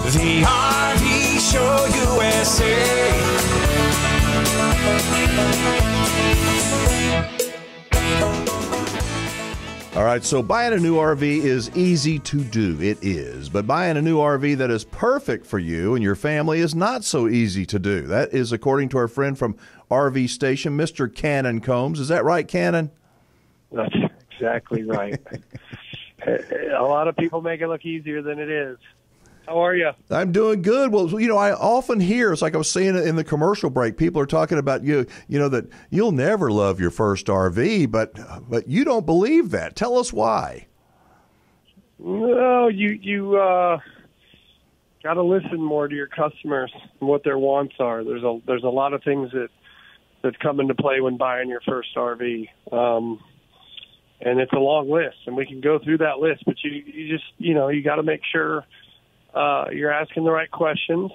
The RV Show USA. All right, so buying a new RV is easy to do. It is. But buying a new RV that is perfect for you and your family is not so easy to do. That is according to our friend from RV Station, Mr. Cannon Combs. Is that right, Cannon? That's exactly right. A lot of people make it look easier than it is. How are you? I'm doing good. Well, you know, I often hear, it's like I was saying in the commercial break, people are talking about that you'll never love your first RV, but you don't believe that. Tell us why. No, you got to listen more to your customers and what their wants are. There's a lot of things that come into play when buying your first RV. And it's a long list, and we can go through that list, but you just, you got to make sure you're asking the right questions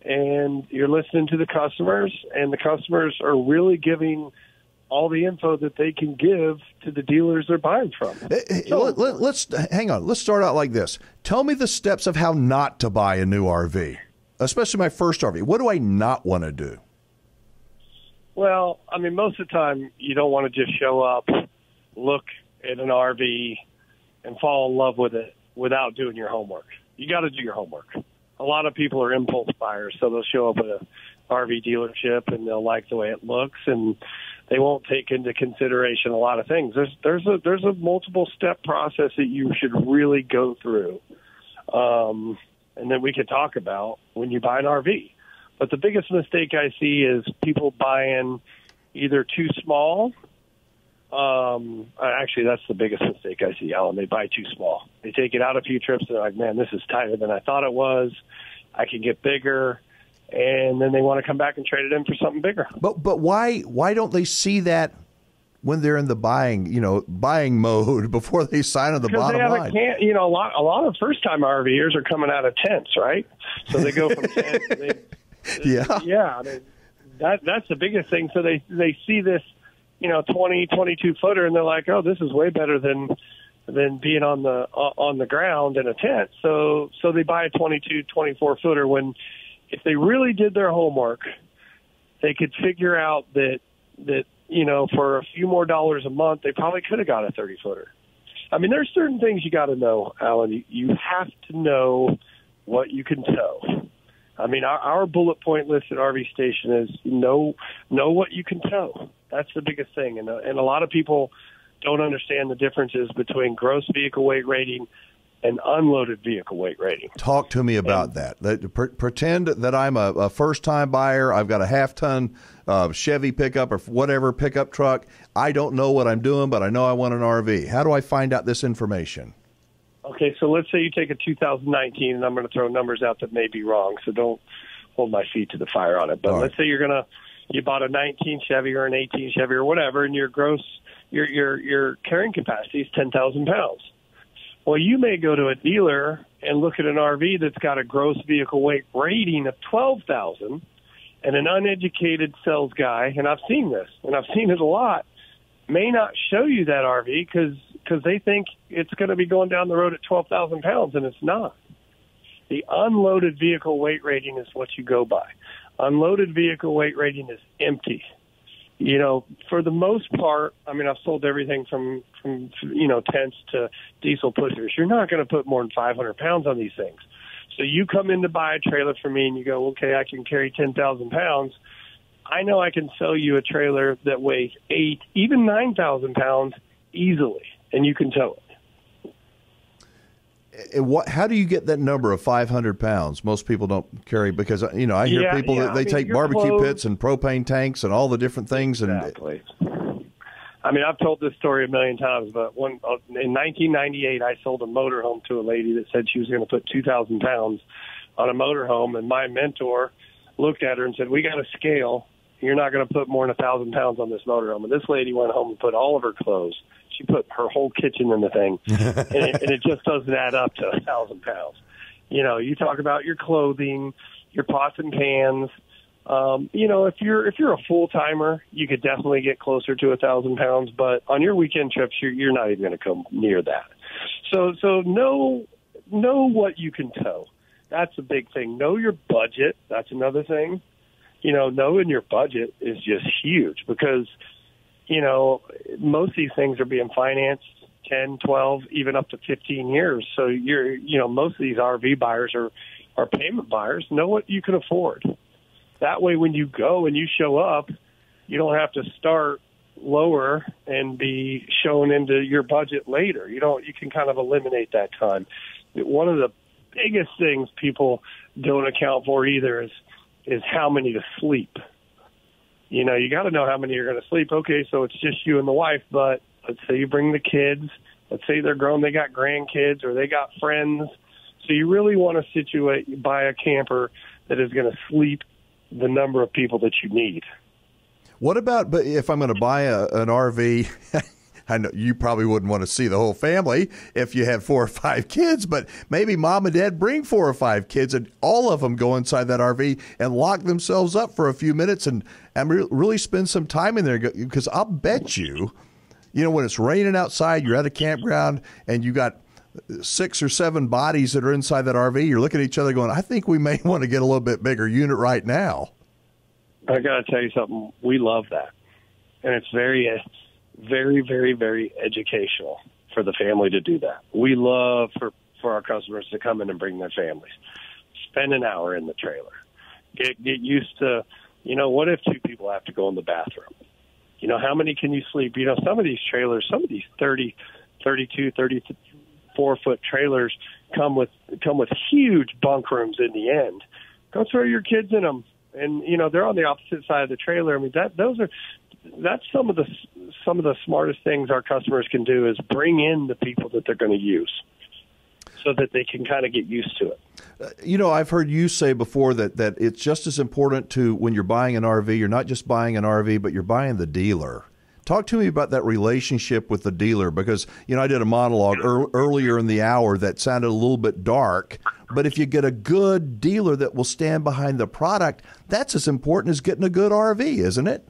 and you're listening to the customers, and the customers are really giving all the info that they can give to the dealers they're buying from. Let's hang on. Let's start out like this. Tell me the steps of how not to buy a new RV, especially my first RV. What do I not want to do? Well, I mean, most of the time you don't want to just show up, look at an RV, and fall in love with it without doing your homework. You got to do your homework. A lot of people are impulse buyers, so they'll show up at an RV dealership and they'll like the way it looks, and they won't take into consideration a lot of things. There's a multiple step process that you should really go through, and then we could talk about when you buy an RV. But the biggest mistake I see is people buying either too small. Actually, that's the biggest mistake I see, Alan. They buy too small. They take it out a few trips. They're like, man, this is tighter than I thought it was. I can get bigger. And then they want to come back and trade it in for something bigger. But why don't they see that when they're in the buying mode before they sign on the bottom line? A lot of first-time RVers are coming out of tents, right? So they go from tents. Yeah. I mean, that's the biggest thing. So they see this, 20, 22-footer, and they're like, oh, this is way better than being on the ground in a tent. So they buy a 22, 24-footer when, if they really did their homework, they could figure out that for a few more dollars a month, they probably could have got a 30-footer. I mean, there's certain things you got to know, Alan. You have to know what you can tow. I mean, our bullet point list at RV Station is know what you can tow. That's the biggest thing. And a lot of people don't understand the differences between gross vehicle weight rating and unloaded vehicle weight rating. Talk to me about that. Pretend that I'm a first-time buyer. I've got a half-ton Chevy pickup or whatever pickup truck. I don't know what I'm doing, but I know I want an RV. How do I find out this information? Okay, so let's say you take a 2019, and I'm going to throw numbers out that may be wrong, so don't hold my feet to the fire on it. But let's say you bought a 19 Chevy or an 18 Chevy or whatever, and your gross your carrying capacity is 10,000 pounds. Well, you may go to a dealer and look at an RV that's got a gross vehicle weight rating of 12,000, and an uneducated sales guy, and I've seen this, and I've seen it a lot, may not show you that RV because they think it's going to be going down the road at 12,000 pounds, and it's not. The unloaded vehicle weight rating is what you go by. Unloaded vehicle weight rating is empty. For the most part, I mean, I've sold everything from tents to diesel pushers. You're not going to put more than 500 pounds on these things. So you come in to buy a trailer from me and you go, okay, I can carry 10,000 pounds. I know I can sell you a trailer that weighs 8, even 9,000 pounds easily, and you can tow it. How do you get that number of 500 pounds? Most people don't carry because, I hear people that they take barbecue pits and propane tanks and all the different things. Exactly. I mean, I've told this story a million times, but in 1998, I sold a motorhome to a lady that said she was going to put 2,000 pounds on a motorhome, and my mentor looked at her and said, we got a scale. You're not going to put more than 1,000 pounds on this motorhome. And this lady went home and put all of her clothes. She put her whole kitchen in the thing, and it just doesn't add up to 1,000 pounds. You talk about your clothing, your pots and pans. If you're a full timer, you could definitely get closer to 1,000 pounds. But on your weekend trips, you're not even going to come near that. So know what you can tow. That's a big thing. Know your budget. That's another thing. Knowing your budget is just huge because, most of these things are being financed 10, 12, even up to 15 years. So most of these RV buyers are payment buyers. Know what you can afford. That way, when you go and you show up, you don't have to start lower and be shown into your budget later. You can kind of eliminate that time. One of the biggest things people don't account for either is how many to sleep. You got to know how many you're going to sleep. Okay, so it's just you and the wife, but let's say you bring the kids. Let's say they're grown, they got grandkids or they got friends. So you really want to buy a camper that is going to sleep the number of people that you need. What about, but if I'm going to buy an RV, I know you probably wouldn't want to see the whole family if you had 4 or 5 kids, but maybe mom and dad bring 4 or 5 kids and all of them go inside that RV and lock themselves up for a few minutes and really spend some time in there. Because I'll bet you, when it's raining outside, you're at a campground and you got 6 or 7 bodies that are inside that RV, you're looking at each other going, I think we may want to get a little bit bigger unit right now. I got to tell you something. We love that. And it's very, very, very, very educational for the family to do that. We love for our customers to come in and bring their families. Spend an hour in the trailer. Get used to, what if 2 people have to go in the bathroom? How many can you sleep? Some of these trailers, some of these 30, 32, 34-foot trailers come with huge bunk rooms in the end. Go throw your kids in them. And they're on the opposite side of the trailer. I mean, that's some of the smartest things our customers can do is bring in the people that they're going to use, so that they can kind of get used to it. I've heard you say before that it's just as important to when you're buying an RV. You're not just buying an RV, but you're buying the dealer. Talk to me about that relationship with the dealer because, I did a monologue earlier in the hour that sounded a little bit dark. But if you get a good dealer that will stand behind the product, that's as important as getting a good RV, isn't it?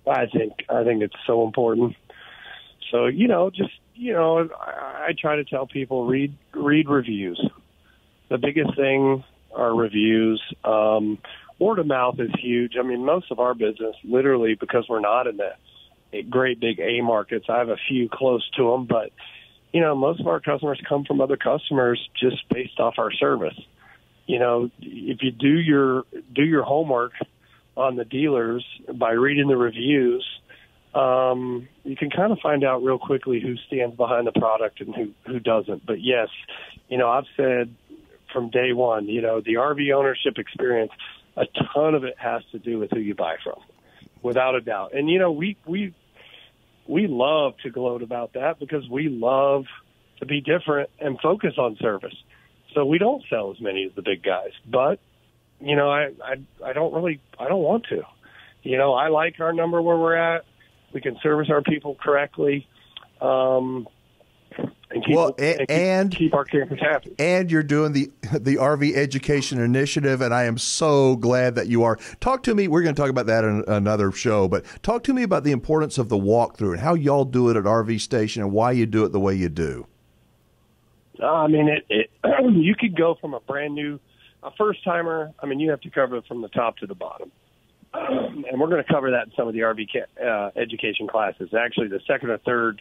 I think it's so important. So, I try to tell people, read reviews. The biggest thing are reviews. Word of mouth is huge. I mean, most of our business, literally, because we're not in the great big A markets, I have a few close to them, but most of our customers come from other customers just based off our service. If you do your homework on the dealers by reading the reviews, you can kind of find out real quickly who stands behind the product and who doesn't. But yes, I've said from day one, the RV ownership experience, a ton of it has to do with who you buy from, without a doubt. And, we love to gloat about that because we love to be different and focus on service. So we don't sell as many as the big guys, but I don't want to. I like our number where we're at. We can service our people correctly. And keep our campers happy. And you're doing the RV Education Initiative, and I am so glad that you are. Talk to me. We're going to talk about that in another show, but talk to me about the importance of the walkthrough and how y'all do it at RV Station and why you do it the way you do. I mean, you could go from a brand new, first timer. I mean, you have to cover it from the top to the bottom. And we're going to cover that in some of the RV education classes. Actually, the second or third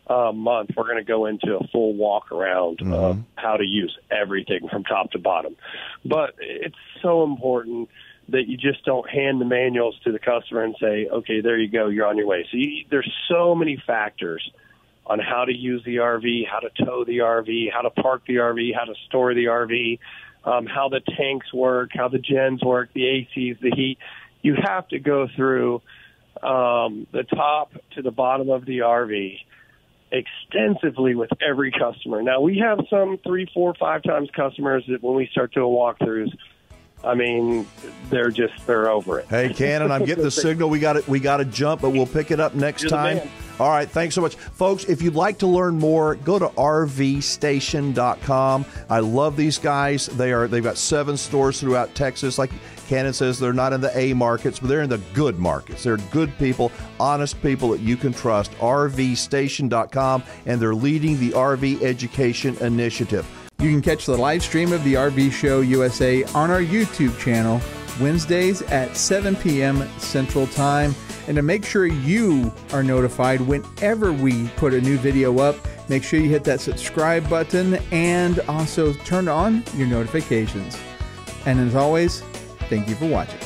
month, we're going to go into a full walk around of how to use everything from top to bottom. But it's so important that you just don't hand the manuals to the customer and say, okay, there you go, you're on your way. So there's so many factors on how to use the RV, how to tow the RV, how to park the RV, how to store the RV, how the tanks work, how the gens work, the ACs, the heat. You have to go through the top to the bottom of the RV extensively with every customer. Now, we have some 3, 4, 5 times customers that when we start doing walkthroughs, I mean, they're over it. Hey, Cannon, I'm getting the signal. We got to jump, but we'll pick it up next time. Man. All right, thanks so much. Folks, if you'd like to learn more, go to rvstation.com. I love these guys. They've got 7 stores throughout Texas. Like Cannon says, they're not in the A markets, but they're in the good markets. They're good people, honest people that you can trust. rvstation.com, and they're leading the RV Education Initiative. You can catch the live stream of the RV Show USA on our YouTube channel Wednesdays at 7 p.m. Central Time. And to make sure you are notified whenever we put a new video up, make sure you hit that subscribe button and also turn on your notifications. And as always, thank you for watching.